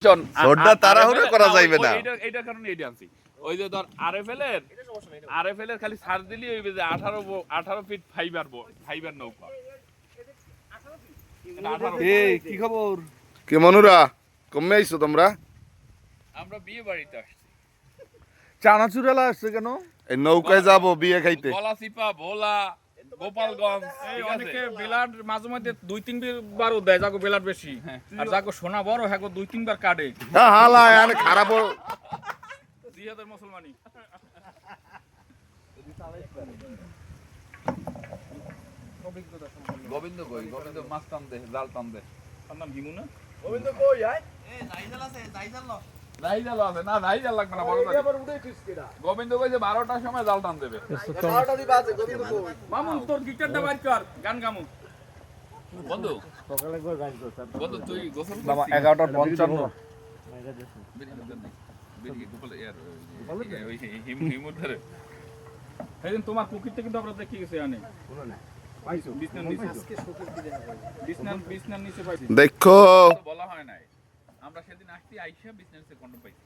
ছোটটা তাড়াহুড়ো করা যাইবে না। এইটার কারণে এইটা আনছি। ওই যে ধর আরএফএল এর খালি সার দিলি হইবে যে 18 ফিট ফাইবার নৌকা। এই কি খবর? কে মনুরা কমে আইছো তোমরা? আমরা বিয়ে বাড়িতে আসছি। চানাচুরালা আসছে কেন? এই নৌকায় যাবো বিয়ে খাইতে। গলাচিপা, ভোলা, গোপালগঞ্জ এই অনেকে বেলার মাঝে মধ্যে 2-3 বারও দেয়, যাগো বেলার বেশি আর যাগো সোনা বড় হ্যাঁ 2-3 বার কাটে। হালা এখানে খারাপ জিহাদের মুসলমানি গোবিন্দ কই? গোবিন্দ মাছ টান দে, জাল টান দে। তার নাম হিমু না? জাইজাল আছে না, জাইজাল লাগবে না, বড় গোবিন্দ কই যে 12টার সময় জাল টান দেবে। মামুন তোর গিটারটা বাইর কর, গান গামু। বন্ধু বন্ধু তুই গোসল বাবা করছিস? 11:55 হিমুর ধরে সেদিন তোমার কুকিরতে কিন্তু আমরা দেখি গেছি আনে বিছনার নিচে পাইছি। দেখো বলা হয় নাই, আমরা সেদিন আসছি আইসা বিজনেসে কন্ডম পাইছি।